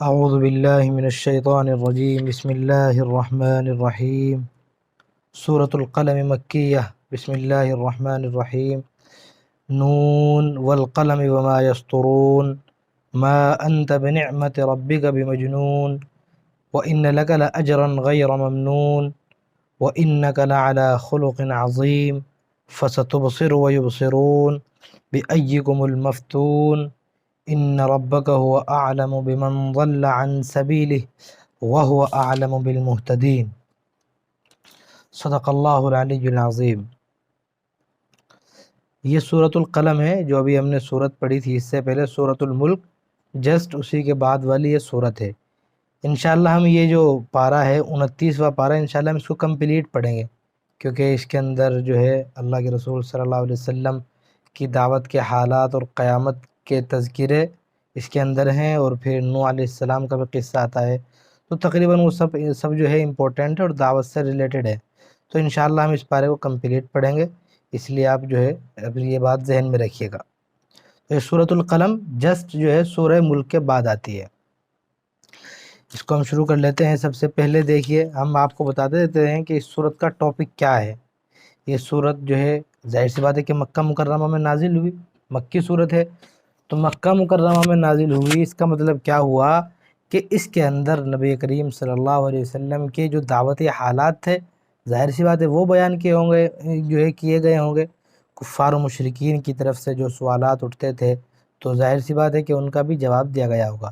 اعوذ باللہ من الشیطان الرجیم بسم اللہ الرحمن الرحیم سورة القلم مکیہ بسم اللہ الرحمن الرحیم نون والقلم وما یسطرون ما انت بنعمت ربک بمجنون وإن لك لأجرا غیر ممنون وإنك لعلى خلق عظیم فستبصر ويبصرون بأيكم المفتون ان ربک هو اعلم بمن ضل عن سبیلہ وهو اعلم بالمہتدین۔ صدق اللہ العلی العظیم۔ یہ سورۃ القلم ہے جو ابھی ہم نے سورت پڑھی تھی، اس سے پہلے سورۃ الملک، جسٹ اسی کے بعد والی یہ سورت ہے۔ انشاءاللہ ہم یہ جو پارہ ہے 29واں پارہ، انشاءاللہ ہم اس کو کمپلیٹ پڑھیں گے، کیونکہ اس کے اندر جو ہے اللہ کے رسول صلی اللہ علیہ وسلم کی دعوت کے حالات اور قیامت کے تذکرے اس کے اندر ہیں، اور پھر نوح علیہ السلام کا بھی قصہ آتا ہے، تو تقریباً وہ سب جو ہے امپورٹنٹ ہے اور دعوت سے ریلیٹڈ ہے۔ تو انشاءاللہ ہم اس پارے کو کمپلیٹ پڑھیں گے، اس لیے آپ جو ہے ابھی یہ بات ذہن میں رکھیے گا۔ تو یہ سورۃ القلم جسٹ جو ہے سورہ ملک کے بعد آتی ہے۔ اس کو ہم شروع کر لیتے ہیں۔ سب سے پہلے دیکھیے، ہم آپ کو بتاتے دیتے ہیں کہ اس سورت کا ٹاپک کیا ہے۔ یہ سورت جو ہے ظاہر سی بات ہے کہ مکہ مکرمہ میں نازل ہوئی، مکی سورت ہے، تو مکہ مکرمہ میں نازل ہوئی، اس کا مطلب کیا ہوا کہ اس کے اندر نبی کریم صلی اللہ علیہ وسلم کے جو دعوتی حالات تھے، ظاہر سی بات ہے وہ بیان کیے ہوں گے، جو ہے کیے گئے ہوں گے۔ کفار و مشرکین کی طرف سے جو سوالات اٹھتے تھے، تو ظاہر سی بات ہے کہ ان کا بھی جواب دیا گیا ہوگا۔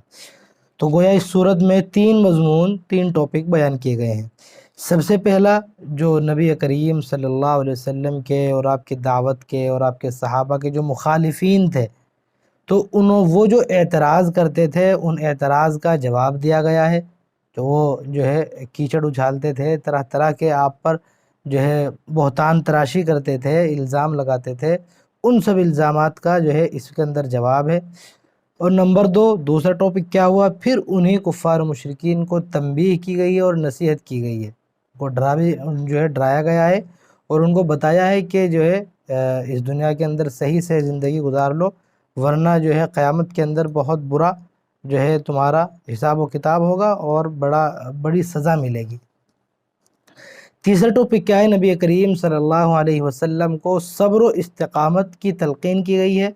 تو گویا اس صورت میں 3 مضمون، 3 ٹاپک بیان کیے گئے ہیں۔ سب سے پہلا جو نبی کریم صلی اللہ علیہ وسلم کے اور آپ کی دعوت کے اور آپ کے صحابہ کے جو مخالفین تھے، تو وہ جو اعتراض کرتے تھے، ان اعتراض کا جواب دیا گیا ہے۔ تو وہ جو ہے کیچڑ اچھالتے تھے، طرح طرح کے آپ پر جو ہے بہتان تراشی کرتے تھے، الزام لگاتے تھے، ان سب الزامات کا جو ہے اس کے اندر جواب ہے۔ اور نمبر 2، دوسرا ٹاپک کیا ہوا، پھر انہیں کفار و مشرکین کو تنبیہ کی گئی ہے اور نصیحت کی گئی ہے، کو ڈرایا گیا ہے، اور ان کو بتایا ہے کہ جو ہے اس دنیا کے اندر صحیح سے زندگی گزار لو، ورنہ جو ہے قیامت کے اندر بہت برا جو ہے تمہارا حساب و کتاب ہوگا اور بڑی سزا ملے گی۔ تیسرا ٹاپک کیا ہے، نبی کریم صلی اللہ علیہ وسلم کو صبر و استقامت کی تلقین کی گئی ہے،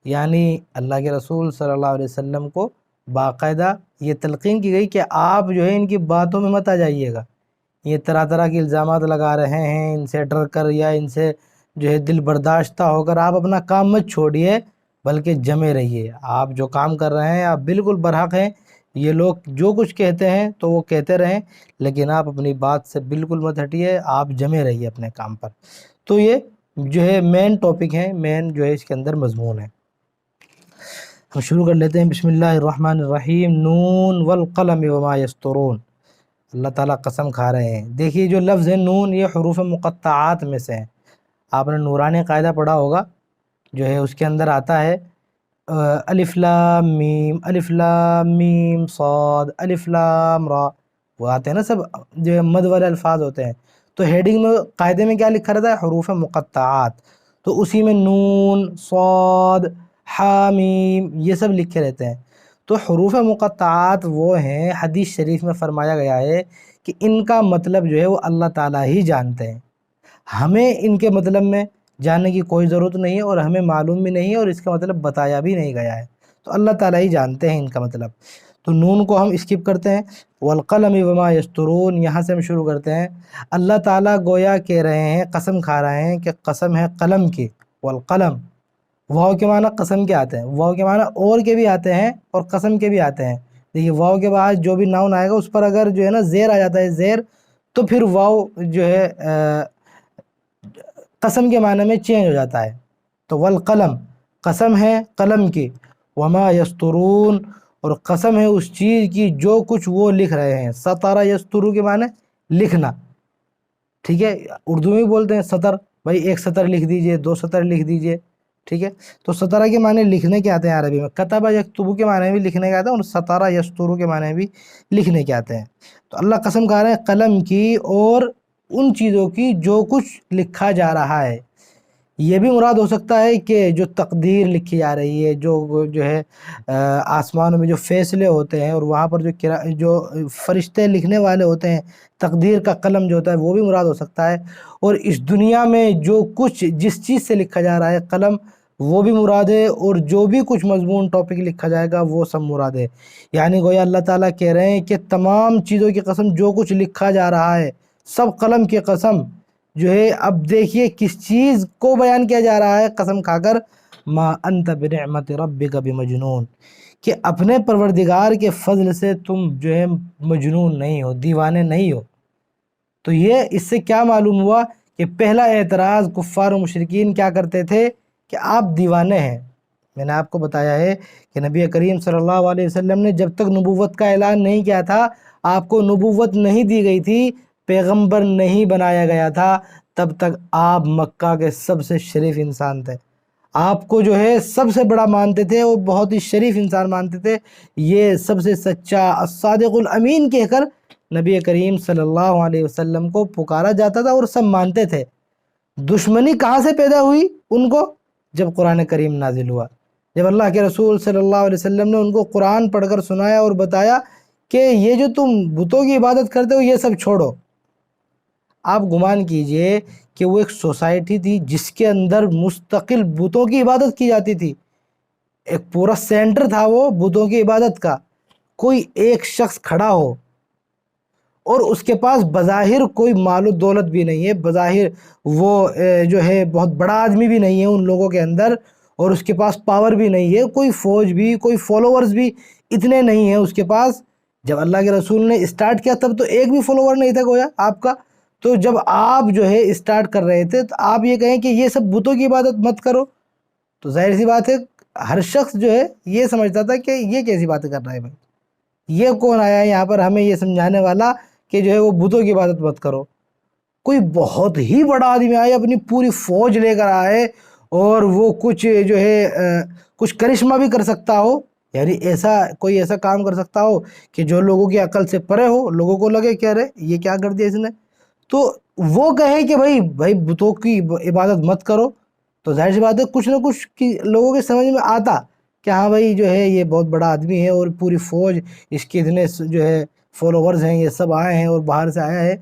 یعنی اللہ کے رسول صلی اللہ علیہ وسلم کو باقاعدہ یہ تلقین کی گئی کہ آپ جو ہے ان کی باتوں میں مت آ جائیے گا، یہ طرح طرح کے الزامات لگا رہے ہیں، ان سے ڈر کر یا ان سے جو ہے دل برداشتہ ہو کر آپ اپنا کام مت چھوڑیے، بلکہ جمے رہیے۔ آپ جو کام کر رہے ہیں آپ بالکل برحق ہیں، یہ لوگ جو کچھ کہتے ہیں تو وہ کہتے رہیں، لیکن آپ اپنی بات سے بالکل مت ہٹیے، آپ جمے رہیے اپنے کام پر۔ تو یہ جو ہے مین ٹاپک ہے، مین جو ہے اس کے اندر مضمون ہے۔ ہم شروع کر لیتے ہیں۔ بسم اللہ الرحمن الرحیم۔ نون والقلم وما یسطرون۔ اللہ تعالیٰ قسم کھا رہے ہیں۔ دیکھیے جو لفظ ہے نون، یہ حروف مقطعات میں سے ہیں۔ آپ نے نورانی قاعدہ پڑھا ہوگا، جو ہے اس کے اندر آتا ہے الف لام میم، الف لام میم صاد، الف لام را، وہ آتے ہیں نا سب جو ہے مد والے الفاظ ہوتے ہیں۔ تو ہیڈنگ میں قاعدے میں کیا لکھا رہتا ہے، حروف مقطعات، تو اسی میں نون، صاد، حامیم یہ سب لکھے رہتے ہیں۔ تو حروف مقطعات وہ ہیں، حدیث شریف میں فرمایا گیا ہے کہ ان کا مطلب جو ہے وہ اللہ تعالیٰ ہی جانتے ہیں، ہمیں ان کے مطلب میں جاننے کی کوئی ضرورت نہیں ہے، اور ہمیں معلوم بھی نہیں ہے، اور اس کا مطلب بتایا بھی نہیں گیا ہے، تو اللہ تعالیٰ ہی جانتے ہیں ان کا مطلب۔ تو نون کو ہم اسکپ کرتے ہیں۔ والقلم وما یسطرون، یہاں سے ہم شروع کرتے ہیں۔ اللہ تعالیٰ گویا کہہ رہے ہیں، قسم کھا رہے ہیں کہ قسم ہے قلم کی، والقلم، واو کے معنی قسم کے آتے ہیں، واو کے معنی اور کے بھی آتے ہیں اور قسم کے بھی آتے ہیں۔ دیکھیے واو کے بعد جو بھی ناؤن آئے گا اس پر اگر جو ہے نا زیر آ جاتا ہے، زیر، تو پھر واو جو ہے قسم کے معنی میں چینج ہو جاتا ہے۔ تو والقلم، قسم ہے قلم کی، وما یسطرون، اور قسم ہے اس چیز کی جو کچھ وہ لکھ رہے ہیں۔ سطر یسطرو کے معنی لکھنا، ٹھیک ہے، اردو میں بھی بولتے ہیں سطر، بھائی 1 سطر لکھ دیجئے، 2 سطر لکھ دیجئے، ٹھیک ہے۔ تو سطرہ کے معنی لکھنے کے آتے ہیں عربی میں، کتب یکتبو کے معنی بھی لکھنے کے آتے ہیں، اور سطر یسطرو کے معنی بھی لکھنے کے آتے ہیں۔ تو اللہ قسم کھا رہے ہیں قلم کی اور ان چیزوں کی جو کچھ لکھا جا رہا ہے، یہ بھی مراد ہو سکتا ہے کہ جو تقدیر لکھی جا رہی ہے، جو ہے آسمانوں میں جو فیصلے ہوتے ہیں، اور وہاں پر جو فرشتے لکھنے والے ہوتے ہیں، تقدیر کا قلم جو ہوتا ہے وہ بھی مراد ہو سکتا ہے، اور اس دنیا میں جو کچھ جس چیز سے لکھا جا رہا ہے قلم، وہ بھی مراد ہے، اور جو بھی کچھ مضمون ٹاپک لکھا جائے گا وہ سب مراد ہے۔ یعنی گویا اللہ تعالیٰ کہہ رہے ہیں کہ تمام چیزوں کی قسم، جو کچھ لکھا جا رہا ہے سب قلم کی قسم جو ہے۔ اب دیکھیے کس چیز کو بیان کیا جا رہا ہے قسم کھا کر، ما انت بنعمت ربک بمجنون، کہ اپنے پروردگار کے فضل سے تم جو ہے مجنون نہیں ہو، دیوانے نہیں ہو۔ تو یہ اس سے کیا معلوم ہوا کہ پہلا اعتراض کفار و مشرکین کیا کرتے تھے کہ آپ دیوانے ہیں۔ میں نے آپ کو بتایا ہے کہ نبی کریم صلی اللہ علیہ وسلم نے جب تک نبوت کا اعلان نہیں کیا تھا، آپ کو نبوت نہیں دی گئی تھی، پیغمبر نہیں بنایا گیا تھا، تب تک آپ مکہ کے سب سے شریف انسان تھے۔ آپ کو جو ہے سب سے بڑا مانتے تھے، وہ بہت ہی شریف انسان مانتے تھے۔ یہ سب سے سچا الصادق الامین کہہ کر نبی کریم صلی اللہ علیہ وسلم کو پکارا جاتا تھا، اور سب مانتے تھے۔ دشمنی کہاں سے پیدا ہوئی ان کو؟ جب قرآن کریم نازل ہوا، جب اللہ کے رسول صلی اللہ علیہ وسلم نے ان کو قرآن پڑھ کر سنایا اور بتایا کہ یہ جو تم بتوں کی عبادت کرتے ہو یہ سب چھوڑو۔ آپ گمان کیجئے کہ وہ ایک سوسائٹی تھی جس کے اندر مستقل بتوں کی عبادت کی جاتی تھی، ایک پورا سینٹر تھا وہ بتوں کی عبادت کا۔ کوئی ایک شخص کھڑا ہو اور اس کے پاس بظاہر کوئی مال و دولت بھی نہیں ہے، بظاہر وہ جو ہے بہت بڑا آدمی بھی نہیں ہے ان لوگوں کے اندر، اور اس کے پاس پاور بھی نہیں ہے، کوئی فوج بھی، کوئی فالوورز بھی اتنے نہیں ہیں اس کے پاس۔ جب اللہ کے رسول نے اسٹارٹ کیا تب تو ایک بھی فالوور نہیں تھا گویا آپ کا۔ تو جب آپ جو ہے اسٹارٹ کر رہے تھے تو آپ یہ کہیں کہ یہ سب بتوں کی عبادت مت کرو، تو ظاہر سی بات ہے ہر شخص جو ہے یہ سمجھتا تھا کہ یہ کیسی باتیں کر رہا ہے بھائی، یہ کون آیا ہے یہاں پر ہمیں یہ سمجھانے والا کہ جو ہے وہ بتوں کی عبادت مت کرو۔ کوئی بہت ہی بڑا آدمی آئے، اپنی پوری فوج لے کر آئے، اور وہ کچھ جو ہے کچھ کرشمہ بھی کر سکتا ہو، یعنی کوئی ایسا کام کر سکتا ہو کہ جو لوگوں کی عقل سے پرے ہو، لوگوں کو لگے کہ ارے یہ کیا کر دیا اس نے، تو وہ کہے کہ بھائی بتوں کی عبادت مت کرو، تو ظاہر سی بات ہے کچھ نہ کچھ لوگوں کے سمجھ میں آتا کہ ہاں بھائی جو ہے یہ بہت بڑا آدمی ہے، اور پوری فوج اس کے اتنے جو ہے فالوورز ہیں، یہ سب آئے ہیں اور باہر سے آیا ہے۔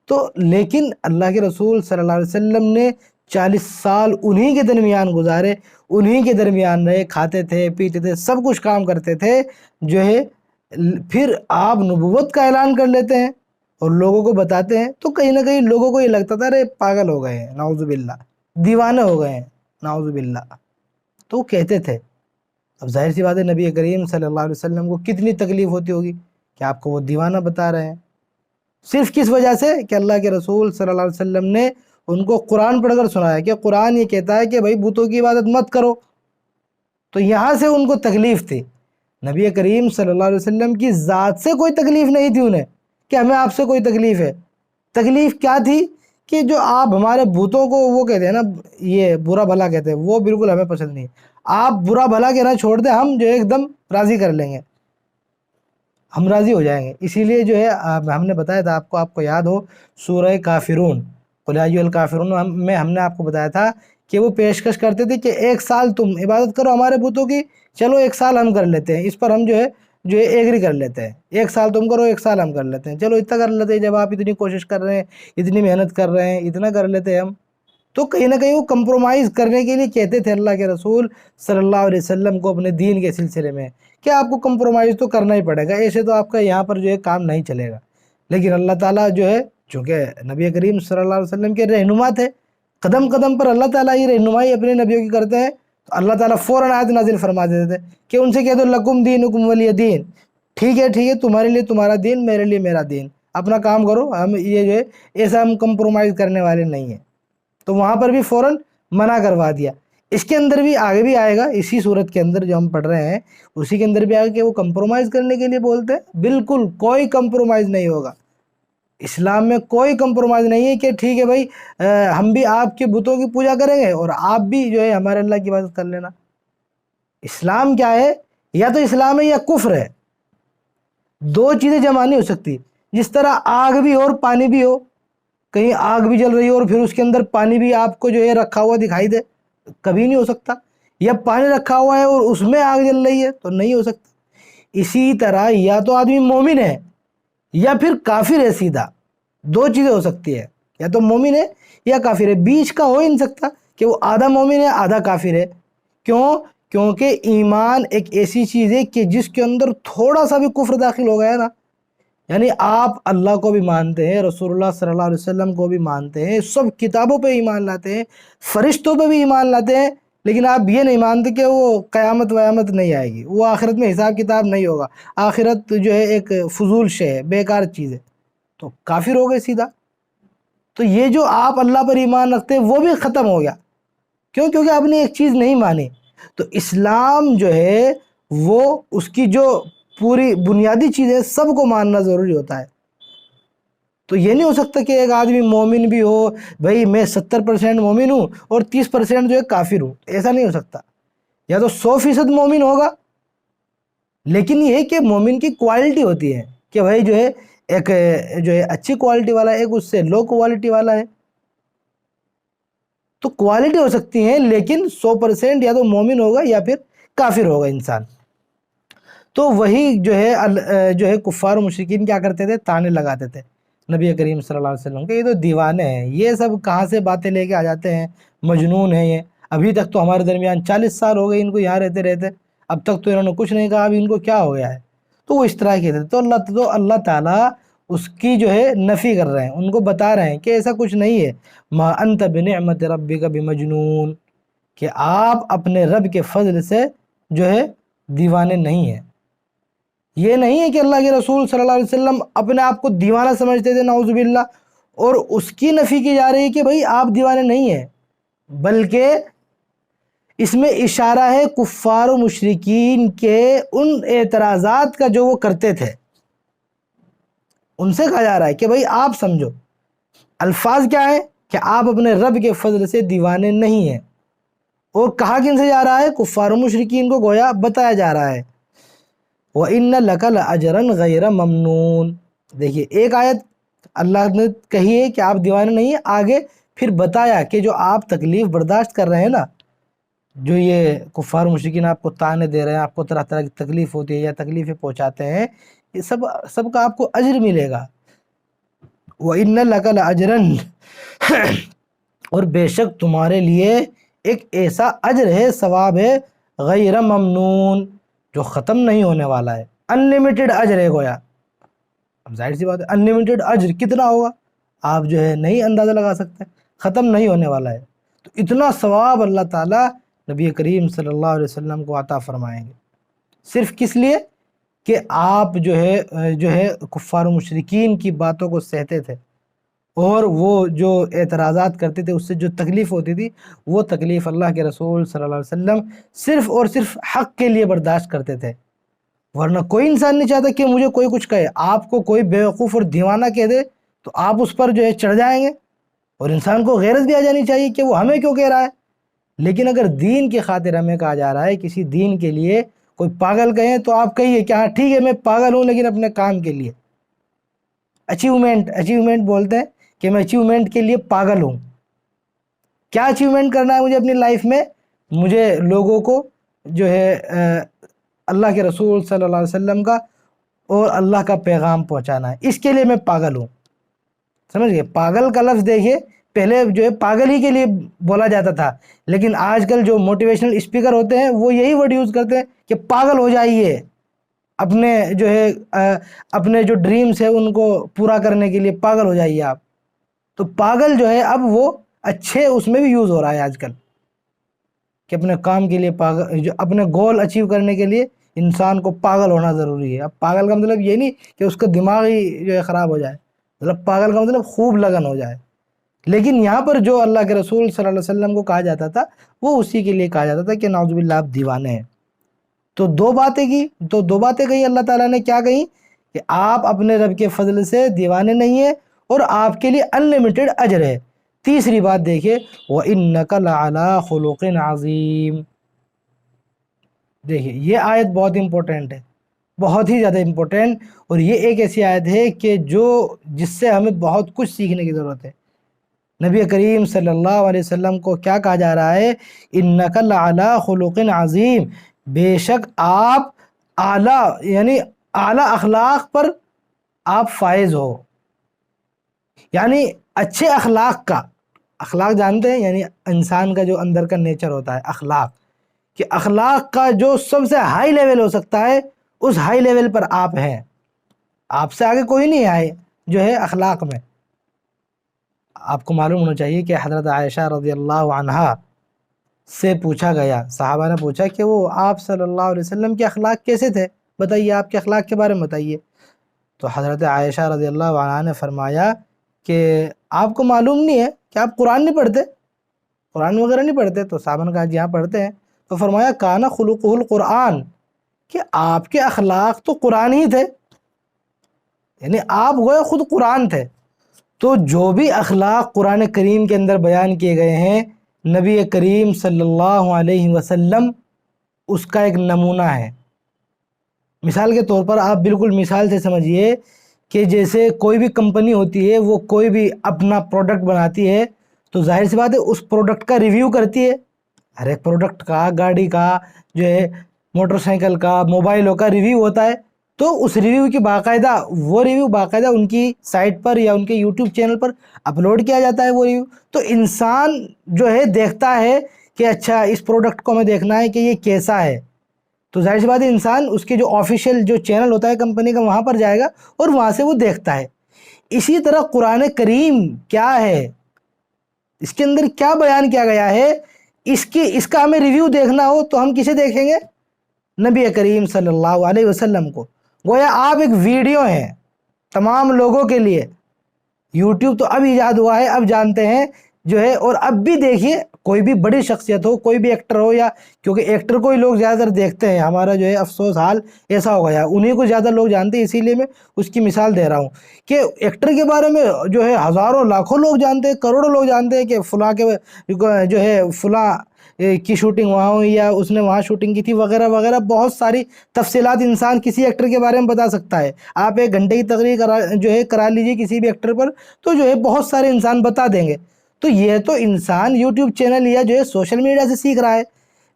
تو لیکن اللہ کے رسول صلی اللہ علیہ وسلم نے 40 سال انہی کے درمیان گزارے، انہی کے درمیان رہے، کھاتے تھے، پیتے تھے، سب کچھ کام کرتے تھے جو ہے۔ پھر آپ نبوت کا اعلان کر لیتے ہیں اور لوگوں کو بتاتے ہیں، تو کہیں نہ کہیں لوگوں کو یہ لگتا تھا ارے پاگل ہو گئے ہیں، نعوذ باللہ، دیوانے ہو گئے ہیں، نعوذ باللہ۔ تو وہ کہتے تھے۔ اب ظاہر سی بات ہے نبی کریم صلی اللہ علیہ وسلم کو کتنی تکلیف ہوتی ہوگی کہ آپ کو وہ دیوانہ بتا رہے ہیں، صرف کس وجہ سے کہ اللہ کے رسول صلی اللہ علیہ وسلم نے ان کو قرآن پڑھ کر سنایا کہ قرآن یہ کہتا ہے کہ بھائی بتوں کی عبادت مت کرو۔ تو یہاں سے ان کو تکلیف تھی۔ نبی کریم صلی اللہ علیہ وسلم کی ذات سے کوئی تکلیف نہیں تھی انہیں کہ ہمیں آپ سے کوئی تکلیف ہے۔ تکلیف کیا تھی کہ جو آپ ہمارے بتوں کو وہ کہتے ہیں نا، یہ برا بھلا کہتے ہیں، وہ بالکل ہمیں پسند نہیں۔ آپ برا بھلا کہنا چھوڑ دیں، ہم جو ایک دم راضی کر لیں گے، ہم راضی ہو جائیں گے۔ اسی لیے جو ہے ہم نے بتایا تھا آپ کو یاد ہو سورہ کافرون، قل یا ایھا الکافرون میں ہم نے آپ کو بتایا تھا کہ وہ پیشکش کرتے تھے کہ 1 سال تم عبادت کرو ہمارے بتوں کی، چلو 1 سال ہم کر لیتے ہیں، اس پر ہم جو ہے ایگری کر لیتے ہیں، 1 سال تم کرو 1 سال ہم کر لیتے ہیں، چلو اتنا کر لیتے ہیں، جب آپ اتنی کوشش کر رہے ہیں، اتنی محنت کر رہے ہیں، اتنا کر لیتے ہیں ہم۔ تو کہیں نہ کہیں وہ کمپرومائز کرنے کے لیے کہتے تھے اللہ کے رسول صلی اللہ علیہ وسلم کو اپنے دین کے سلسلے میں کہ آپ کو کمپرومائز تو کرنا ہی پڑے گا، ایسے تو آپ کا یہاں پر جو ہے کام نہیں چلے گا۔ لیکن اللہ تعالیٰ جو ہے چونکہ نبی کریم صلی اللہ علیہ وسلم کے رہنما تھے، قدم قدم پر اللہ تعالیٰ یہ رہنمائی اپنے نبیوں کی کرتے ہیں، تو اللہ تعالیٰ فوراً آیت نازل فرما دیتے تھے کہ ان سے کہہ دو لکم دینکم ولی دین، ٹھیک ہے تمہارے لیے تمہارا دین، میرے لیے میرا دین، اپنا کام کرو، ہم یہ جو ہے ایسا ہم کمپرومائز کرنے والے نہیں ہیں۔ تو وہاں پر بھی فوراً منع کروا دیا۔ اس کے اندر بھی آگے بھی آئے گا، اسی صورت کے اندر جو ہم پڑھ رہے ہیں اسی کے اندر بھی آگے کہ وہ کمپرومائز کرنے کے لیے بولتے ہیں، بالکل کوئی کمپرومائز نہیں ہوگا۔ اسلام میں کوئی کمپرومائز نہیں ہے کہ ٹھیک ہے بھائی ہم بھی آپ کے بتوں کی پوجا کریں گے اور آپ بھی جو ہے ہمارے اللہ کی عبادت کر لینا۔ اسلام کیا ہے؟ یا تو اسلام ہے یا کفر ہے، دو چیزیں جمع نہیں ہو سکتی۔ جس طرح آگ بھی ہو اور پانی بھی ہو، کہیں آگ بھی جل رہی ہے اور پھر اس کے اندر پانی بھی آپ کو جو ہے رکھا ہوا دکھائی دے؟ کبھی نہیں ہو سکتا. یا پانی رکھا ہوا ہے اور اس میں آگ جل رہی ہے تو نہیں ہو سکتا. اسی طرح یا تو آدمی مومن ہے یا پھر کافر ہے سیدھا. دو چیزیں ہو سکتی ہے، یا تو مومن ہے یا کافر ہے. بیچ کا ہو ہی نہیں سکتا کہ وہ آدھا مومن ہے آدھا کافر ہے. کیوں؟ کیونکہ ایمان ایک ایسی چیز ہے کہ جس کے اندر تھوڑا سا بھی کفر داخل ہو گیا نا، یعنی آپ اللہ کو بھی مانتے ہیں، رسول اللہ صلی اللہ علیہ وسلم کو بھی مانتے ہیں، سب کتابوں پہ ایمان لاتے ہیں، فرشتوں پہ بھی ایمان لاتے ہیں، لیکن آپ یہ نہیں مانتے کہ وہ قیامت ویامت نہیں آئے گی، وہ آخرت میں حساب کتاب نہیں ہوگا، آخرت جو ہے ایک فضول شے ہے، بیکار چیز ہے، تو کافر ہو گئے سیدھا. تو یہ جو آپ اللہ پر ایمان رکھتے ہیں وہ بھی ختم ہو گیا. کیوں؟ کیونکہ آپ نے ایک چیز نہیں مانی. تو اسلام جو ہے وہ اس کی جو پوری بنیادی چیزیں سب کو ماننا ضروری ہوتا ہے. تو یہ نہیں ہو سکتا کہ ایک آدمی مومن بھی ہو، بھئی میں 70% مومن ہوں اور 30% جو ہے کافر ہوں، ایسا نہیں ہو سکتا. یا تو 100% مومن ہوگا، لیکن یہ کہ مومن کی کوالٹی ہوتی ہے کہ بھائی جو ہے ایک جو ہے اچھی کوالٹی والا ہے، ایک اس سے لو کوالٹی والا ہے. تو کوالٹی ہو سکتی ہیں لیکن 100% یا تو مومن ہوگا یا پھر کافر ہوگا انسان. تو وہی جو ہے کفار و مشرکین کیا کرتے تھے؟ تانے لگاتے تھے نبی کریم صلی اللہ علیہ وسلم کہ یہ تو دیوانے ہیں، یہ سب کہاں سے باتیں لے کے آ جاتے ہیں، مجنون ہیں یہ. ابھی تک تو ہمارے درمیان 40 سال ہو گئے ان کو یہاں رہتے رہتے، اب تک تو انہوں نے کچھ نہیں کہا، اب ان کو کیا ہو گیا ہے؟ تو وہ اس طرح کے تھے. تو اللہ تعالیٰ اس کی جو ہے نفی کر رہے ہیں، ان کو بتا رہے ہیں کہ ایسا کچھ نہیں ہے. ما انت بنعمت ربک بمجنون، کہ آپ اپنے رب کے فضل سے جو ہے دیوانے نہیں ہیں. یہ نہیں ہے کہ اللہ کے رسول صلی اللہ علیہ وسلم اپنے آپ کو دیوانہ سمجھتے تھے نعوذ باللہ، اور اس کی نفی کی جا رہی ہے کہ بھئی آپ دیوانے نہیں ہیں، بلکہ اس میں اشارہ ہے کفار و مشرکین کے ان اعتراضات کا جو وہ کرتے تھے. ان سے کہا جا رہا ہے کہ بھئی آپ سمجھو الفاظ کیا ہے کہ آپ اپنے رب کے فضل سے دیوانے نہیں ہیں. اور کہا کن سے جا رہا ہے؟ کفار و مشرکین کو گویا بتایا جا رہا ہے. وَإِنَّ لَكَ لَأَجْرًا غَيْرَ مَمْنُونَ. دیکھیے ایک آیت اللہ نے کہی ہے کہ آپ دیوانے نہیں ہیں، آگے پھر بتایا کہ جو آپ تکلیف برداشت کر رہے ہیں نا، جو یہ کفار و مشرکین آپ کو تانے دے رہے ہیں، آپ کو طرح طرح کی تکلیف ہوتی ہے یا تکلیفیں پہنچاتے ہیں، یہ سب کا آپ کو اجر ملے گا. وَإِنَّ لَكَ لَأَجْرًا، اور بے شک تمہارے لیے ایک ایسا اجر ہے، ثواب ہے، غیر ممنون، جو ختم نہیں ہونے والا ہے. انلیمیٹڈ اجر ہے گویا. اب ظاہر سی بات ہے انلیمیٹڈ اجر کتنا ہوگا آپ جو ہے نہیں اندازہ لگا سکتے، ختم نہیں ہونے والا ہے. تو اتنا ثواب اللہ تعالیٰ نبی کریم صلی اللہ علیہ وسلم کو عطا فرمائیں گے، صرف کس لیے کہ آپ جو ہے کفار و مشرکین کی باتوں کو سہتے تھے، اور وہ جو اعتراضات کرتے تھے اس سے جو تکلیف ہوتی تھی، وہ تکلیف اللہ کے رسول صلی اللہ علیہ وسلم صرف اور صرف حق کے لیے برداشت کرتے تھے. ورنہ کوئی انسان نہیں چاہتا کہ مجھے کوئی کچھ کہے. آپ کو کوئی بیوقوف اور دیوانہ کہہ دے تو آپ اس پر جو ہے چڑھ جائیں گے، اور انسان کو غیرت بھی آ جانی چاہیے کہ وہ ہمیں کیوں کہہ رہا ہے. لیکن اگر دین کی خاطر ہمیں کہا جا رہا ہے، کسی دین کے لیے کوئی پاگل کہیں تو آپ کہیے کہ ہاں ٹھیک ہے میں پاگل ہوں لیکن اپنے کام کے لیے. اچیومنٹ بولتے ہیں کہ میں اچیومنٹ کے لیے پاگل ہوں. کیا اچیومنٹ کرنا ہے مجھے اپنی لائف میں؟ مجھے لوگوں کو جو ہے اللہ کے رسول صلی اللہ علیہ وسلم کا اور اللہ کا پیغام پہنچانا ہے، اس کے لیے میں پاگل ہوں. سمجھ گئے؟ پاگل کا لفظ دیکھیے پہلے جو ہے پاگل ہی کے لیے بولا جاتا تھا، لیکن آج کل جو موٹیویشنل اسپیکر ہوتے ہیں وہ یہی ورڈ یوز کرتے ہیں کہ پاگل ہو جائیے، اپنے جو ہے اپنے جو ڈریمز ہیں ان کو پورا کرنے کے لیے پاگل ہو جائیے آپ. تو پاگل جو ہے اب وہ اچھے اس میں بھی یوز ہو رہا ہے آج کل، کہ اپنے کام کے لیے پاگل، جو اپنے گول اچیو کرنے کے لیے انسان کو پاگل ہونا ضروری ہے. اب پاگل کا مطلب یہ نہیں کہ اس کا دماغ ہی جو ہے خراب ہو جائے، مطلب پاگل کا مطلب خوب لگن ہو جائے. لیکن یہاں پر جو اللہ کے رسول صلی اللہ علیہ وسلم کو کہا جاتا تھا وہ اسی کے لیے کہا جاتا تھا کہ نعوذ باللہ آپ دیوانے ہیں. تو دو باتیں کہی اللہ تعالیٰ نے. کیا کہی؟ کہ آپ اپنے رب کے فضل سے دیوانے نہیں ہیں اور آپ کے لیے انلیمیٹڈ اجر ہے. تیسری بات دیکھیں، وَإِنَّكَ لَعَلَىٰ خُلُقٍ عَظِيمٍ. دیکھیں یہ آیت بہت امپورٹنٹ ہے، بہت ہی زیادہ امپورٹنٹ، اور یہ ایک ایسی آیت ہے کہ جس سے ہمیں بہت کچھ سیکھنے کی ضرورت ہے. نبی کریم صلی اللہ علیہ وسلم کو کیا کہا جا رہا ہے؟ انک لعلی خلق عظیم، بے شک آپ اعلیٰ یعنی اعلیٰ اخلاق پر آپ فائز ہو، یعنی اچھے اخلاق کا، اخلاق جانتے ہیں یعنی انسان کا جو اندر کا نیچر ہوتا ہے اخلاق، کہ اخلاق کا جو سب سے ہائی لیول ہو سکتا ہے اس ہائی لیول پر آپ ہیں، آپ سے آگے کوئی نہیں آئے جو ہے اخلاق میں۔ آپ کو معلوم ہونا چاہیے کہ حضرت عائشہ رضی اللہ عنہا سے پوچھا گیا، صحابہ نے پوچھا کہ وہ آپ صلی اللہ علیہ وسلم کے اخلاق کیسے تھے، بتائیے آپ کے اخلاق کے بارے میں بتائیے۔ تو حضرت عائشہ رضی اللہ عنہا نے فرمایا کہ آپ کو معلوم نہیں ہے کہ آپ قرآن نہیں پڑھتے، قرآن وغیرہ نہیں پڑھتے؟ تو صحابہ نے کہا جی ہاں پڑھتے ہیں۔ تو فرمایا کانا خلقہ القرآن، کہ آپ کے اخلاق تو قرآن ہی تھے، یعنی آپ گویا خود قرآن تھے۔ تو جو بھی اخلاق قرآن کریم کے اندر بیان کیے گئے ہیں، نبی کریم صلی اللہ علیہ وسلم اس کا ایک نمونہ ہے۔ مثال کے طور پر آپ بالکل مثال سے سمجھیے کہ جیسے کوئی بھی کمپنی ہوتی ہے، وہ کوئی بھی اپنا پروڈکٹ بناتی ہے تو ظاہر سی بات ہے اس پروڈکٹ کا ریویو کرتی ہے، ہر ایک پروڈکٹ کا، گاڑی کا جو ہے، موٹر سائیکل کا، موبائلوں کا ریویو ہوتا ہے۔ تو اس ریویو کی باقاعدہ، وہ ریویو باقاعدہ ان کی سائٹ پر یا ان کے یوٹیوب چینل پر اپلوڈ کیا جاتا ہے وہ ریویو۔ تو انسان جو ہے دیکھتا ہے کہ اچھا اس پروڈکٹ کو ہمیں دیکھنا ہے کہ یہ کیسا ہے، تو ظاہر سی بات ہے انسان اس کے جو آفیشیل جو چینل ہوتا ہے کمپنی کا وہاں پر جائے گا اور وہاں سے وہ دیکھتا ہے۔ اسی طرح قرآن کریم کیا ہے، اس کے اندر کیا بیان کیا گیا ہے، اس کا ہمیں ریویو دیکھنا ہو تو ہم کسے دیکھیں گے؟ نبی کریم صلی اللہ علیہ وسلم کو۔ گویا آپ ایک ویڈیو ہیں تمام لوگوں کے لیے۔ یوٹیوب تو اب ایجاد ہوا ہے، اب جانتے ہیں جو ہے، اور اب بھی دیکھیے کوئی بھی بڑی شخصیت ہو، کوئی بھی ایکٹر ہو، یا کیونکہ ایکٹر کو ہی لوگ زیادہ تر دیکھتے ہیں، ہمارا جو ہے افسوس حال ایسا ہو گیا، انہیں کو زیادہ لوگ جانتے ہیں، اسی لیے میں اس کی مثال دے رہا ہوں کہ ایکٹر کے بارے میں جو ہے ہزاروں لاکھوں لوگ جانتے ہیں، کروڑوں لوگ جانتے ہیں کہ فلاں کے جو ہے فلاں کی شوٹنگ وہاں ہوئی، یا اس نے وہاں شوٹنگ کی تھی، وغیرہ وغیرہ، بہت ساری تفصیلات انسان کسی ایکٹر کے بارے میں بتا سکتا ہے۔ آپ 1 گھنٹے کی تقریر جو ہے کرا لیجیے کسی بھی ایکٹر پر، تو جو ہے بہت سارے انسان بتا دیں گے۔ تو یہ تو انسان یوٹیوب چینل یا جو ہے سوشل میڈیا سے سیکھ رہا ہے،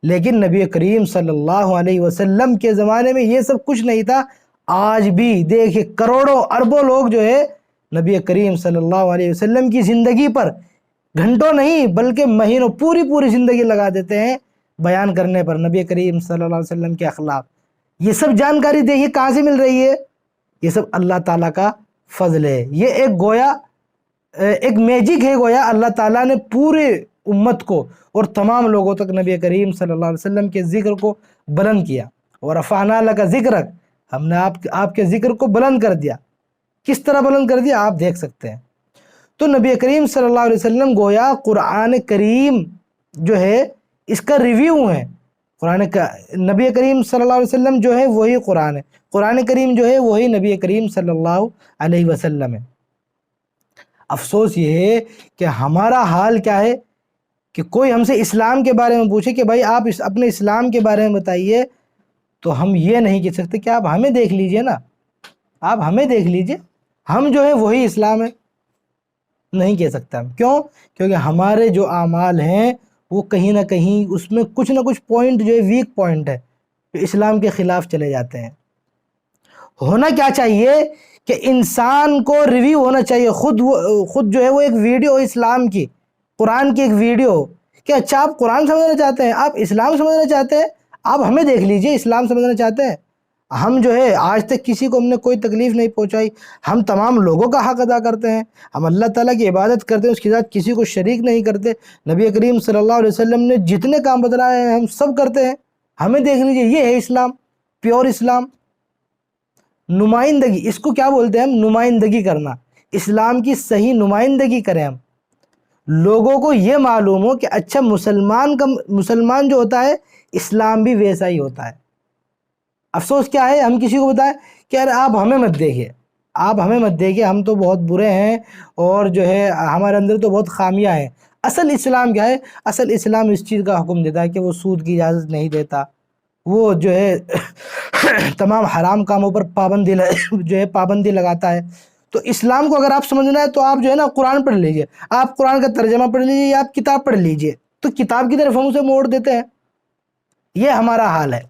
لیکن نبی کریم صلی اللہ علیہ وسلم کے زمانے میں یہ سب کچھ نہیں تھا۔ آج بھی دیکھیں کروڑوں اربوں لوگ جو ہے نبی کریم صلی اللہ علیہ وسلم کی زندگی پر گھنٹوں نہیں بلکہ مہینوں، پوری زندگی لگا دیتے ہیں بیان کرنے پر نبی کریم صلی اللہ علیہ وسلم کے اخلاق۔ یہ سب جانکاری دیکھیے کہاں سے مل رہی ہے، یہ سب اللہ تعالیٰ کا فضل ہے۔ یہ ایک گویا ایک میجک ہے، گویا اللہ تعالیٰ نے پورے امت کو اور تمام لوگوں تک نبی کریم صلی اللہ علیہ وسلم کے ذکر کو بلند کیا۔ وَرَفَعْنَا لَكَ ذِكْرَكَ، ہم نے آپ کے ذکر کو بلند کر دیا۔ کس طرح بلند کر دیا آپ دیکھ سکتے ہیں۔ تو نبی کریم صلی اللہ علیہ وسلم گویا قرآن کریم جو ہے اس کا ریویو ہے۔ نبی کریم صلی اللہ علیہ وسلم جو ہے وہی قرآن ہے، قرآن کریم جو ہے وہی نبی کریم صلی اللہ علیہ وسلم ہے۔ افسوس یہ ہے کہ ہمارا حال کیا ہے کہ کوئی ہم سے اسلام کے بارے میں پوچھے کہ بھائی آپ اپنے اسلام کے بارے میں بتائیے، تو ہم یہ نہیں کہہ سکتے کہ آپ ہمیں دیکھ لیجئے نا، آپ ہمیں دیکھ لیجئے، ہم جو ہے وہی اسلام ہے، نہیں کہہ سکتا ہم۔ کیوں؟ کیونکہ ہمارے جو اعمال ہیں وہ کہیں نہ کہیں اس میں کچھ نہ کچھ پوائنٹ جو ہے ویک پوائنٹ ہے، جو اسلام کے خلاف چلے جاتے ہیں۔ ہونا کیا چاہیے کہ انسان کو ریویو ہونا چاہیے، خود جو ہے وہ ایک ویڈیو اسلام کی، قرآن کی ایک ویڈیو، کہ اچھا آپ قرآن سمجھنا چاہتے ہیں، آپ اسلام سمجھنا چاہتے ہیں، آپ ہمیں دیکھ لیجئے اسلام سمجھنا چاہتے ہیں۔ ہم جو ہے آج تک کسی کو ہم نے کوئی تکلیف نہیں پہنچائی، ہم تمام لوگوں کا حق ادا کرتے ہیں، ہم اللہ تعالیٰ کی عبادت کرتے ہیں، اس کے ساتھ کسی کو شریک نہیں کرتے۔ نبی کریم صلی اللہ علیہ وسلم نے جتنے کام بتلائے ہیں ہم سب کرتے ہیں، ہمیں دیکھ لیجئے، یہ ہے اسلام، پیور اسلام۔ نمائندگی، اس کو کیا بولتے ہیں ہم؟ نمائندگی کرنا، اسلام کی صحیح نمائندگی کریں ہم، لوگوں کو یہ معلوم ہو کہ اچھا مسلمان جو ہوتا ہے اسلام بھی ویسا ہی ہوتا ہے۔ افسوس کیا ہے، ہم کسی کو بتائیں کہ یار آپ ہمیں مت دیکھیے، آپ ہمیں مت دیکھیے، ہم تو بہت برے ہیں اور جو ہے ہمارے اندر تو بہت خامیاں ہیں۔ اصل اسلام کیا ہے؟ اصل اسلام اس چیز کا حکم دیتا ہے کہ وہ سود کی اجازت نہیں دیتا، وہ جو ہے تمام حرام کاموں پر پابندی لگاتا ہے۔ تو اسلام کو اگر آپ سمجھنا ہے تو آپ جو ہے نا قرآن پڑھ لیجئے، آپ قرآن کا ترجمہ پڑھ لیجئے یا آپ کتاب پڑھ لیجئے، تو کتاب کی طرف ہم اسے موڑ دیتے ہیں۔ یہ ہمارا حال ہے۔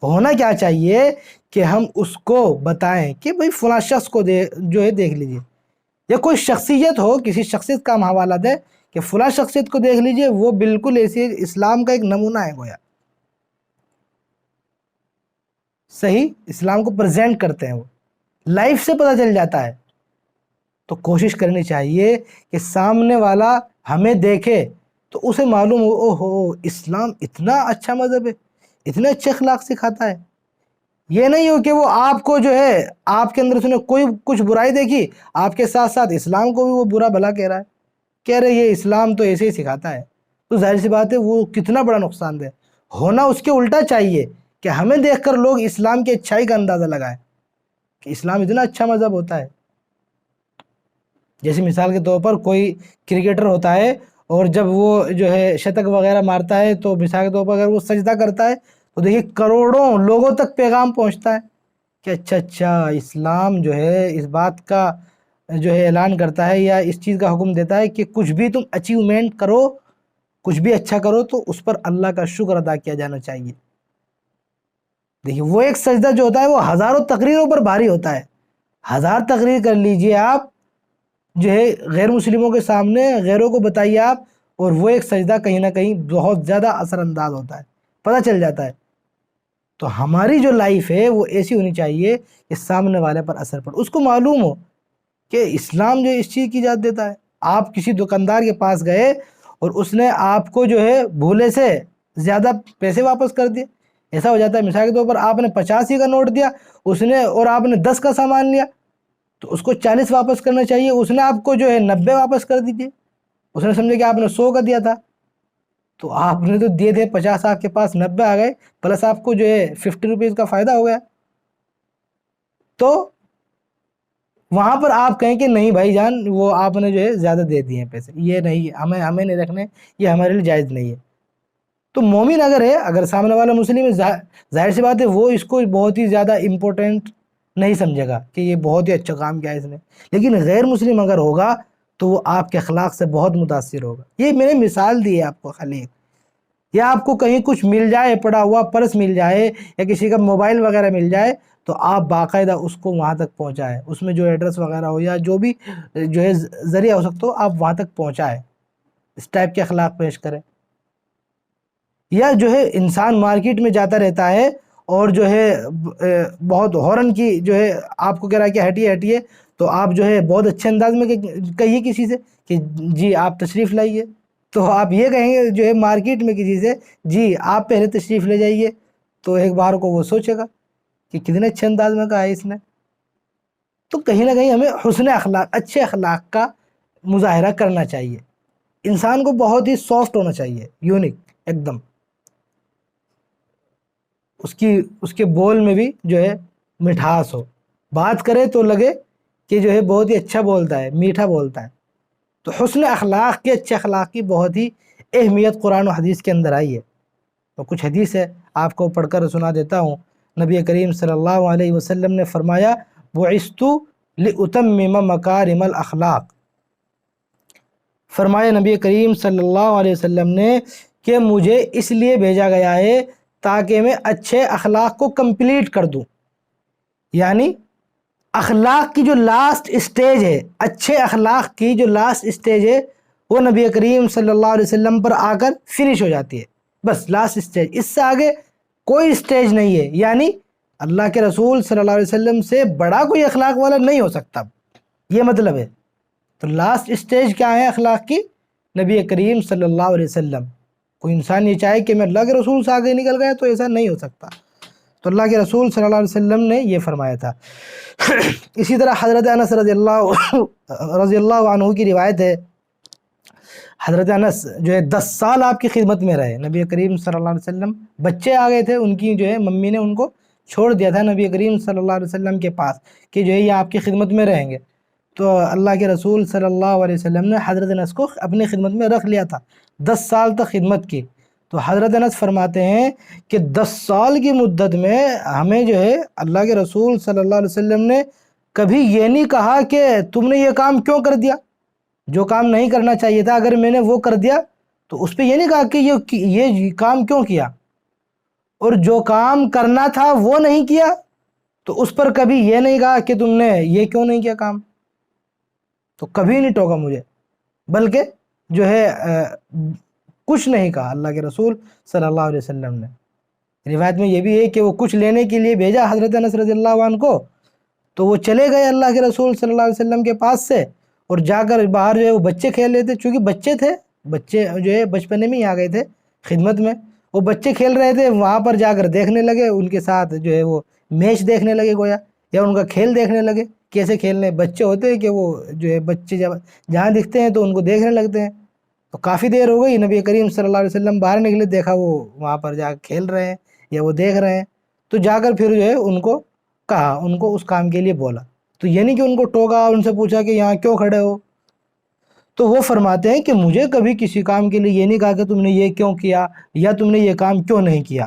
ہونا کیا چاہیے کہ ہم اس کو بتائیں کہ بھئی فلاں شخص کو جو ہے دیکھ لیجئے، یا کوئی شخصیت ہو، کسی شخصیت کا ہم حوالہ دیں کہ فلاں شخصیت کو دیکھ لیجئے، وہ بالکل ایسی اسلام کا ایک نمونہ ہے گویا، صحیح اسلام کو پریزنٹ کرتے ہیں، وہ لائف سے پتہ چل جاتا ہے۔ تو کوشش کرنی چاہیے کہ سامنے والا ہمیں دیکھے تو اسے معلوم ہو، او ہو اسلام اتنا اچھا مذہب ہے، اتنے اچھے اخلاق سکھاتا ہے۔ یہ نہیں ہو کہ وہ آپ کو جو ہے آپ کے اندر اس نے کوئی کچھ برائی دیکھی، آپ کے ساتھ ساتھ اسلام کو بھی وہ برا بھلا کہہ رہا ہے، کہہ رہے یہ اسلام تو ایسے ہی سکھاتا ہے، تو ظاہر سی بات ہے وہ کتنا بڑا نقصان دہ۔ ہونا اس کے الٹا چاہیے کہ ہمیں دیکھ کر لوگ اسلام کی اچھائی کا اندازہ لگائیں کہ اسلام اتنا اچھا مذہب ہوتا ہے۔ جیسے مثال کے طور پر کوئی کرکٹر ہوتا ہے اور جب وہ جو ہے شتک وغیرہ مارتا ہے تو مثال کے طور پر اگر وہ سجدہ کرتا ہے تو دیکھیے کروڑوں لوگوں تک پیغام پہنچتا ہے کہ اچھا اسلام جو ہے اس بات کا جو ہے اعلان کرتا ہے یا اس چیز کا حکم دیتا ہے کہ کچھ بھی تم اچیومنٹ کرو، کچھ بھی اچھا کرو تو اس پر اللہ کا شکر ادا کیا جانا چاہیے۔ دیکھیے وہ ایک سجدہ جو ہوتا ہے وہ ہزاروں تقریروں پر بھاری ہوتا ہے۔ 1000 تقریر کر لیجئے آپ جو ہے غیر مسلموں کے سامنے، غیروں کو بتائیے آپ، اور وہ ایک سجدہ کہیں نہ کہیں بہت زیادہ اثر انداز ہوتا ہے، پتہ چل جاتا ہے۔ تو ہماری جو لائف ہے وہ ایسی ہونی چاہیے کہ سامنے والے پر اثر پڑے، اس کو معلوم ہو کہ اسلام جو اس چیز کی اجازت دیتا ہے۔ آپ کسی دکاندار کے پاس گئے اور اس نے آپ کو جو ہے بھولے سے زیادہ پیسے واپس کر دیے، ایسا ہو جاتا ہے مثال کے طور پر آپ نے 85 کا نوٹ دیا اس نے اور آپ نے 10 کا سامان لیا تو اس کو 40 واپس کرنا چاہیے، اس نے آپ کو جو ہے 90 واپس کر دیجیے، اس نے سمجھے کہ آپ نے 100 کا دیا تھا تو آپ نے تو دیے تھے 50، آپ کے پاس 90 آ گئے، پلس آپ کو جو ہے 50 روپیز کا فائدہ ہو گیا۔ تو وہاں پر آپ کہیں کہ نہیں بھائی جان وہ آپ نے جو ہے زیادہ دے دیے ہیں پیسے، یہ نہیں، ہمیں نہیں رکھنے، یہ ہمارے لیے جائز نہیں ہے۔ تو مومن اگر ہے، اگر سامنے والا مسلم ہے، ظاہر سی بات ہے وہ اس کو بہت ہی زیادہ امپورٹنٹ نہیں سمجھے گا کہ یہ بہت ہی اچھا کام کیا ہے اس نے، لیکن غیر مسلم اگر ہوگا تو وہ آپ کے اخلاق سے بہت متاثر ہوگا۔ یہ میں نے مثال دی ہے آپ کو خالی، یا آپ کو کہیں کچھ مل جائے، پڑا ہوا پرس مل جائے یا کسی کا موبائل وغیرہ مل جائے تو آپ باقاعدہ اس کو وہاں تک پہنچائیں، اس میں جو ایڈریس وغیرہ ہو یا جو بھی جو ہے ذریعہ ہو سکتا ہو آپ وہاں تک پہنچائیں، اس ٹائپ کے اخلاق پیش کریں۔ یا جو ہے انسان مارکیٹ میں جاتا رہتا ہے اور جو ہے بہت ہارن کی جو ہے آپ کو کہہ رہا ہے کہ ہٹیے ہٹیے، تو آپ جو ہے بہت اچھے انداز میں کہیے کسی سے کہ جی آپ تشریف لائیے، تو آپ یہ کہیں گے جو ہے مارکیٹ میں کسی سے جی آپ پہلے تشریف لے جائیے، تو ایک بار کو وہ سوچے گا کہ کتنے اچھے انداز میں کہا ہے اس نے۔ تو کہیں نہ کہیں ہمیں حسن اخلاق، اچھے اخلاق کا مظاہرہ کرنا چاہیے۔ انسان کو بہت ہی سافٹ ہونا چاہیے، یونک ایک دم، اس کے بول میں بھی جو ہے مٹھاس ہو، بات کرے تو لگے کہ جو ہے بہت ہی اچھا بولتا ہے، میٹھا بولتا ہے۔ تو حسن اخلاق کے، اچھے اخلاق کی بہت ہی اہمیت قرآن و حدیث کے اندر آئی ہے۔ تو کچھ حدیث ہے آپ کو پڑھ کر سنا دیتا ہوں۔ نبی کریم صلی اللہ علیہ وسلم نے فرمایا بعثت لأتمم مکارم الاخلاق، فرمایا نبی کریم صلی اللہ علیہ وسلم نے کہ مجھے اس لیے بھیجا گیا ہے تاکہ میں اچھے اخلاق کو کمپلیٹ کر دوں، یعنی اخلاق کی جو لاسٹ اسٹیج ہے، اچھے اخلاق کی جو لاسٹ اسٹیج ہے وہ نبی کریم صلی اللہ علیہ وسلم پر آ کر فنش ہو جاتی ہے، بس لاسٹ اسٹیج، اس سے آگے کوئی اسٹیج نہیں ہے، یعنی اللہ کے رسول صلی اللہ علیہ وسلم سے بڑا کوئی اخلاق والا نہیں ہو سکتا، یہ مطلب ہے۔ تو لاسٹ اسٹیج کیا ہے اخلاق کی؟ نبی کریم صلی اللہ علیہ وسلم۔ کوئی انسان یہ چاہے کہ میں اللہ کے رسول سے آگے نکل گیا تو ایسا نہیں ہو سکتا، تو اللہ کے رسول صلی اللہ علیہ وسلم نے یہ فرمایا تھا۔ اسی طرح حضرت انس رضی اللہ عنہ کی روایت ہے، حضرت انس جو ہے 10 سال آپ کی خدمت میں رہے، نبی کریم صلی اللہ علیہ وسلم، بچے آ گئے تھے ان کی جو ہے ممی نے ان کو چھوڑ دیا تھا نبی کریم صلی اللہ علیہ وسلم کے پاس کہ جو ہے یہ آپ کی خدمت میں رہیں گے، تو اللہ کے رسول صلی اللہ علیہ وسلم نے حضرت انس کو اپنی خدمت میں رکھ لیا تھا، 10 سال تک خدمت کی۔ تو حضرت انس فرماتے ہیں کہ 10 سال کی مدت میں ہمیں جو ہے اللہ کے رسول صلی اللہ علیہ وسلم نے کبھی یہ نہیں کہا کہ تم نے یہ کام کیوں کر دیا، جو کام نہیں کرنا چاہیے تھا اگر میں نے وہ کر دیا تو اس پہ یہ نہیں کہا کہ یہ کام کیوں کیا، اور جو کام کرنا تھا وہ نہیں کیا تو اس پر کبھی یہ نہیں کہا کہ تم نے یہ کیوں نہیں کیا کام، تو کبھی نہیں ٹوکا مجھے، بلکہ جو ہے کچھ نہیں کہا اللہ کے رسول صلی اللہ علیہ وسلم نے۔ روایت میں یہ بھی ہے کہ وہ کچھ لینے کے لیے بھیجا حضرت انس رضی اللہ عنہ کو، تو وہ چلے گئے اللہ کے رسول صلی اللہ علیہ وسلم کے پاس سے، اور جا کر باہر جو ہے وہ بچے کھیل رہے تھے، چونکہ بچے تھے، بچے جو ہے بچپنے میں ہی آ گئے تھے خدمت میں، وہ بچے کھیل رہے تھے، وہاں پر جا کر دیکھنے لگے، ان کے ساتھ جو ہے وہ میچ دیکھنے لگے گویا، یا ان کا کھیل دیکھنے لگے کیسے کھیلنے، بچے ہوتے ہیں کہ وہ جو ہے بچے جہاں دکھتے ہیں تو ان کو دیکھنے لگتے ہیں۔ تو کافی دیر ہو گئی، نبی کریم صلی اللہ علیہ وسلم باہر نکلے، دیکھا وہ وہاں پر جا کھیل رہے ہیں یا وہ دیکھ رہے ہیں، تو جا کر پھر جو ہے ان کو کہا، ان کو اس کام کے لیے بولا، تو یہ نہیں کہ ان کو ٹوکا، ان سے پوچھا کہ یہاں کیوں کھڑے ہو، تو وہ فرماتے ہیں کہ مجھے کبھی کسی کام کے لیے یہ نہیں کہا کہ تم نے یہ کیوں کیا یا تم نے یہ کام کیوں نہیں کیا۔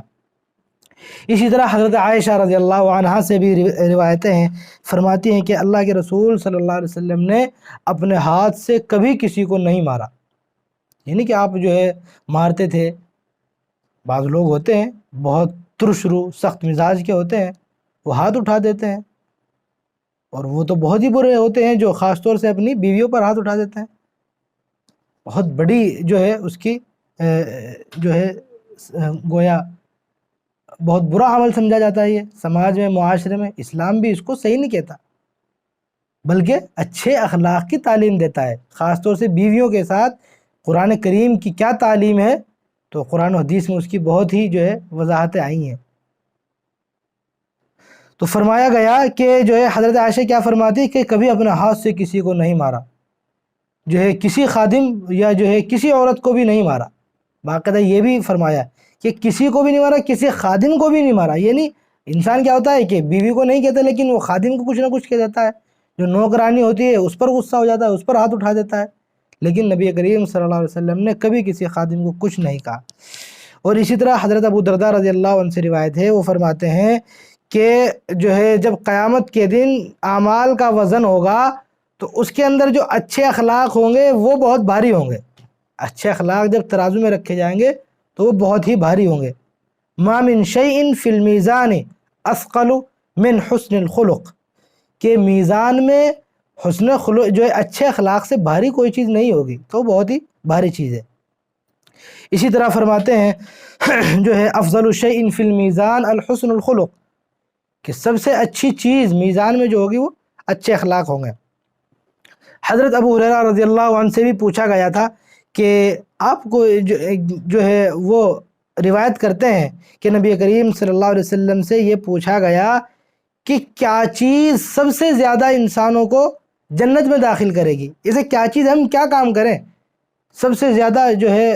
اسی طرح حضرت عائشہ رضی اللہ عنہا سے بھی روایتیں ہیں، فرماتی ہیں کہ اللہ کے رسول صلی اللہ علیہ وسلم نے اپنے ہاتھ سے کبھی کسی کو نہیں مارا، یعنی کہ آپ جو ہے مارتے تھے، بعض لوگ ہوتے ہیں بہت ترش رو سخت مزاج کے ہوتے ہیں، وہ ہاتھ اٹھا دیتے ہیں، اور وہ تو بہت ہی برے ہوتے ہیں جو خاص طور سے اپنی بیویوں پر ہاتھ اٹھا دیتے ہیں، بہت بڑی جو ہے اس کی جو ہے گویا بہت برا عمل سمجھا جاتا ہے یہ سماج میں، معاشرے میں۔ اسلام بھی اس کو صحیح نہیں کہتا، بلکہ اچھے اخلاق کی تعلیم دیتا ہے، خاص طور سے بیویوں کے ساتھ قرآن کریم کی کیا تعلیم ہے، تو قرآن و حدیث میں اس کی بہت ہی جو ہے وضاحتیں آئی ہیں۔ تو فرمایا گیا کہ جو ہے حضرت عائشہ کیا فرماتی کہ کبھی اپنے ہاتھ سے کسی کو نہیں مارا، جو ہے کسی خادم یا جو ہے کسی عورت کو بھی نہیں مارا، باقاعدہ یہ بھی فرمایا کہ کسی کو بھی نہیں مارا، کسی خادم کو بھی نہیں مارا، یعنی انسان کیا ہوتا ہے کہ بیوی کو نہیں کہتا لیکن وہ خادم کو کچھ نہ کچھ کہہ دیتا ہے، جو نوکرانی ہوتی ہے اس پر غصہ ہو جاتا ہے، اس پر ہاتھ اٹھا دیتا ہے، لیکن نبی کریم صلی اللہ علیہ وسلم نے کبھی کسی خادم کو کچھ نہیں کہا۔ اور اسی طرح حضرت ابو درداء رضی اللہ عنہ سے روایت ہے، وہ فرماتے ہیں کہ جو ہے جب قیامت کے دن اعمال کا وزن ہوگا تو اس کے اندر جو اچھے اخلاق ہوں گے وہ بہت بھاری ہوں گے، اچھے اخلاق جب ترازو میں رکھے جائیں گے تو وہ بہت ہی بھاری ہوں گے۔ ما من شیء فی المیزان اثقل من حسن الخلق، کہ میزان میں حسن خلق جو ہے اچھے اخلاق سے بھاری کوئی چیز نہیں ہوگی، تو بہت ہی بھاری چیز ہے۔ اسی طرح فرماتے ہیں جو ہے افضل شیء فی المیزان الحسن الخلق، کہ سب سے اچھی چیز میزان میں جو ہوگی وہ اچھے اخلاق ہوں گے۔ حضرت ابو ہریرہ رضی اللہ عنہ سے بھی پوچھا گیا تھا کہ آپ کو جو ہے وہ روایت کرتے ہیں کہ نبی کریم صلی اللہ علیہ وسلم سے یہ پوچھا گیا کہ کیا چیز سب سے زیادہ انسانوں کو جنت میں داخل کرے گی، اسے کیا چیز، ہم کیا کام کریں سب سے زیادہ جو ہے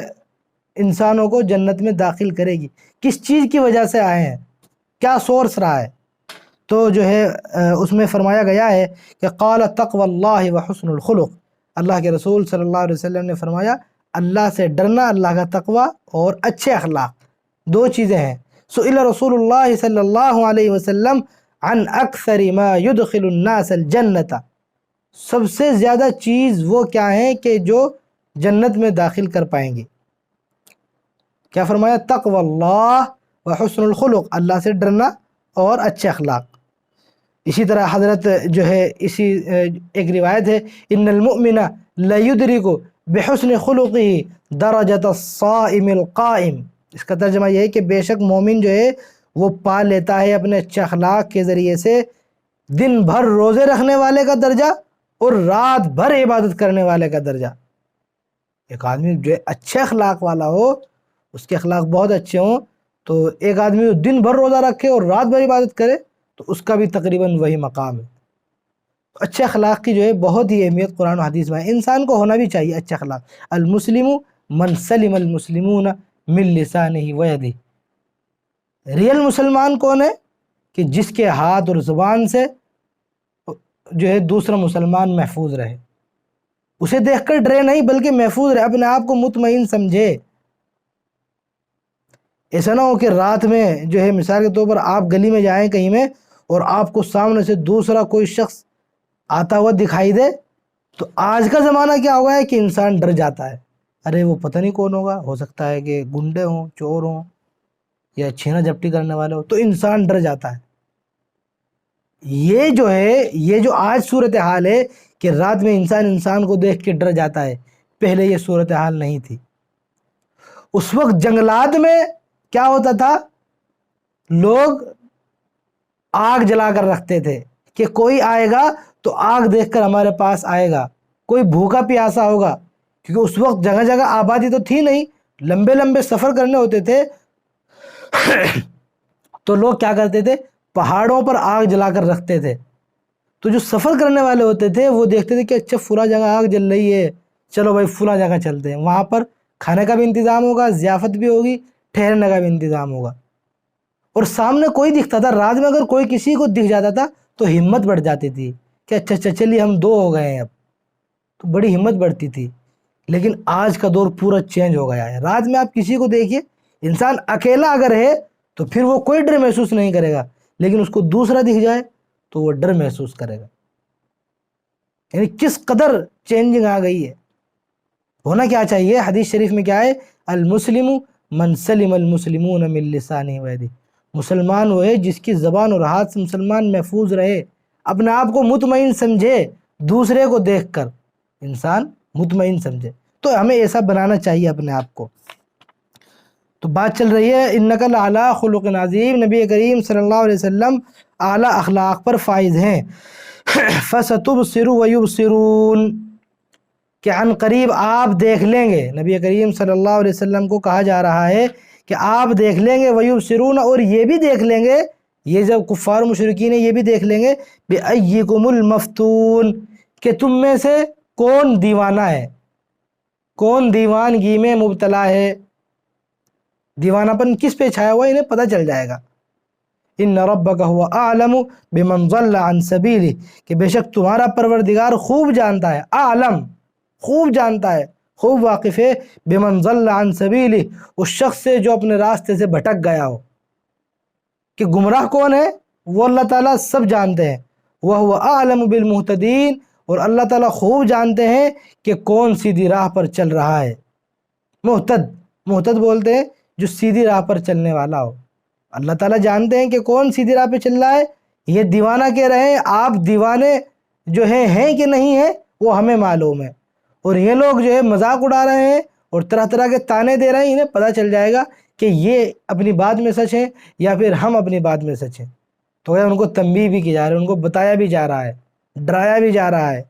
انسانوں کو جنت میں داخل کرے گی، کس چیز کی وجہ سے آئے ہیں، کیا سورس رہا ہے، تو جو ہے اس میں فرمایا گیا ہے کہ قال تقوی اللہ وحسن الخلق، اللہ کے رسول صلی اللہ علیہ وسلم نے فرمایا اللہ سے ڈرنا، اللہ کا تقوی اور اچھے اخلاق، دو چیزیں ہیں۔ سئل رسول اللہ صلی اللہ علیہ وسلم عن اکثر ما يدخل الناس الجنت، سب سے زیادہ چیز وہ کیا ہیں کہ جو جنت میں داخل کر پائیں گے، کیا فرمایا؟ تقوی اللہ وحسن الخلق، اللہ سے ڈرنا اور اچھے اخلاق۔ اسی طرح حضرت جو ہے اسی ایک روایت ہے ان المؤمن لیدرک بحسن خلقه درجۃ الصائم القائم، اس کا ترجمہ یہ ہے کہ بے شک مومن جو ہے وہ پا لیتا ہے اپنے اچھے اخلاق کے ذریعے سے دن بھر روزے رکھنے والے کا درجہ اور رات بھر عبادت کرنے والے کا درجہ۔ ایک آدمی جو اچھے اخلاق والا ہو، اس کے اخلاق بہت اچھے ہوں، تو ایک آدمی دن بھر روزہ رکھے اور رات بھر عبادت کرے تو اس کا بھی تقریباً وہی مقام ہے۔ اچھے اخلاق کی جو ہے بہت ہی اہمیت قرآن و حدیث میں ہے، انسان کو ہونا بھی چاہیے اچھے اخلاق۔ المسلم من سلم المسلمون من لسانہ ویدہ، ریئل مسلمان کون ہے؟ کہ جس کے ہاتھ اور زبان سے جو ہے دوسرا مسلمان محفوظ رہے، اسے دیکھ کر ڈرے نہیں بلکہ محفوظ رہے، اپنے آپ کو مطمئن سمجھے۔ ایسا نہ ہو کہ رات میں جو ہے مثال کے طور پر آپ گلی میں جائیں کہیں میں اور آپ کو سامنے سے دوسرا کوئی شخص آتا ہوا دکھائی دے تو آج کا زمانہ کیا ہوا ہے کہ انسان ڈر جاتا ہے، ارے وہ پتہ نہیں کون ہوگا، ہو سکتا ہے کہ گنڈے ہوں، چور ہوں، یا چھینا جھپٹی کرنے والے ہو، تو انسان ڈر جاتا ہے۔ یہ جو ہے، یہ جو آج صورتحال ہے کہ رات میں انسان کو دیکھ کے ڈر جاتا ہے، پہلے یہ صورتحال نہیں تھی۔ اس وقت جنگلات میں کیا ہوتا تھا، لوگ آگ جلا کر رکھتے تھے کہ کوئی آئے گا تو آگ دیکھ کر ہمارے پاس آئے گا، کوئی بھوکا پیاسا ہوگا، کیونکہ اس وقت جگہ جگہ آبادی تو تھی نہیں، لمبے لمبے سفر کرنے ہوتے تھے، تو لوگ کیا کرتے تھے، پہاڑوں پر آگ جلا کر رکھتے تھے۔ تو جو سفر کرنے والے ہوتے تھے وہ دیکھتے تھے کہ اچھا فلاں جگہ آگ جل رہی ہے، چلو بھائی فلاں جگہ چلتے ہیں، وہاں پر کھانے کا بھی انتظام ہوگا، ضیافت بھی ہوگی، ٹھہرنے کا بھی انتظام ہوگا۔ اور سامنے کوئی دکھتا تھا، رات میں اگر کوئی کسی کو دکھ جاتا تھا تو ہمت بڑھ جاتی تھی کہ اچھا چلیے ہم دو ہو گئے ہیں اب، تو بڑی ہمت بڑھتی تھی۔ لیکن آج کا دور پورا چینج ہو گیا ہے، رات میں آپ کسی کو دیکھیے، انسان اکیلا اگر ہے تو پھر وہ کوئی ڈر محسوس نہیں کرے گا، لیکن اس کو دوسرا دکھ جائے تو وہ ڈر محسوس کرے گا۔ یعنی کس قدر چینجنگ آ گئی ہے۔ ہونا کیا چاہیے، حدیث شریف میں کیا ہے، المسلم من سلم المسلمون من لسانہ و یدہ، مسلمان وہ ہے جس کی زبان اور ہاتھ سے مسلمان محفوظ رہے، اپنے آپ کو مطمئن سمجھے، دوسرے کو دیکھ کر انسان مطمئن سمجھے، تو ہمیں ایسا بنانا چاہیے اپنے آپ کو۔ تو بات چل رہی ہے انک لعلی خلق عظیم، نبی کریم صلی اللہ علیہ وسلم اعلیٰ اخلاق پر فائز ہیں۔ فَسَتُبْصِرُ وَيُبْصِرُونَ، کہ عن قریب آپ دیکھ لیں گے، نبی کریم صلی اللہ علیہ وسلم کو کہا جا رہا ہے کہ آپ دیکھ لیں گے، وَيُبْصِرُونَ، اور یہ بھی دیکھ لیں گے، یہ جب کفار مشرکین ہیں یہ بھی دیکھ لیں گے، بِأَيِّكُمُ الْمَفْتُونَ، کہ تم میں سے کون دیوانہ ہے، کون دیوانگی میں مبتلا ہے، دیوانہ پن کس پہ چھایا ہوا ہے، انہیں پتہ چل جائے گا۔ ان ربک هو اعلم بمن ضل عن سبیلہ، کہ بے شک تمہارا پروردگار خوب جانتا ہے، اعلم، خوب جانتا ہے، خوب واقف ہے، بمن ضل عن سبیلہ، اس شخص سے جو اپنے راستے سے بھٹک گیا ہو، کہ گمراہ کون ہے وہ اللہ تعالیٰ سب جانتے ہیں، وَهُوَ أَعْلَمُ بِالْمُهْتَدِينَ، اور اللہ تعالیٰ خوب جانتے ہیں کہ کون سیدھی راہ پر چل رہا ہے۔ محتد بولتے ہیں جو سیدھی راہ پر چلنے والا ہو، اللہ تعالیٰ جانتے ہیں کہ کون سیدھی راہ پہ چل رہا ہے۔ یہ دیوانہ کہہ رہے ہیں، آپ دیوانے جو ہیں کہ نہیں ہیں وہ ہمیں معلوم ہے، اور یہ لوگ جو ہے مذاق اڑا رہے ہیں اور طرح طرح کے تانے دے رہے ہیں، انہیں پتہ چل جائے گا کہ یہ اپنی بات میں سچ ہیں یا پھر ہم اپنی بات میں سچ ہیں۔ تو ان کو تنبیہ بھی کی جا رہی ہے، ان کو بتایا بھی جا رہا ہے، ڈرایا بھی جا رہا ہے،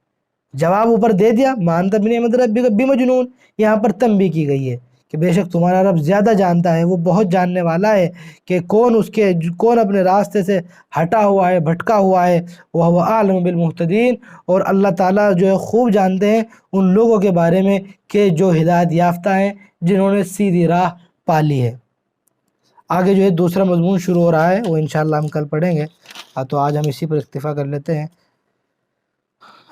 جواب اوپر دے دیا، ما انت بنعمت ربک بمجنون، یہاں پر تنبیہ کی گئی ہے کہ بے شک تمہارا رب زیادہ جانتا ہے، وہ بہت جاننے والا ہے کہ کون اپنے راستے سے ہٹا ہوا ہے، بھٹکا ہوا ہے، وَهُوَ أَعْلَمُ بِالْمُهْتَدِينَ، اور اللہ تعالیٰ جو ہے خوب جانتے ہیں ان لوگوں کے بارے میں کہ جو ہدایت یافتہ ہیں، جنہوں نے سیدھی راہ پالی ہے۔ آگے جو ہے دوسرا مضمون شروع ہو رہا ہے، وہ انشاءاللہ ہم کل پڑھیں گے، تو آج ہم اسی پر اکتفا کر لیتے ہیں۔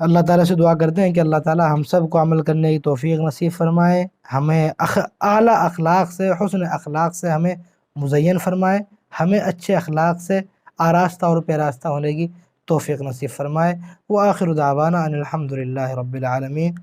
اللہ تعالیٰ سے دعا کرتے ہیں کہ اللہ تعالیٰ ہم سب کو عمل کرنے کی توفیق نصیب فرمائے، ہمیں اعلیٰ اخلاق سے، حسن اخلاق سے ہمیں مزین فرمائے، ہمیں اچھے اخلاق سے آراستہ اور پیراستہ ہونے کی توفیق نصیب فرمائے۔ وآخر دعوانا ان الحمد للہ رب العالمین۔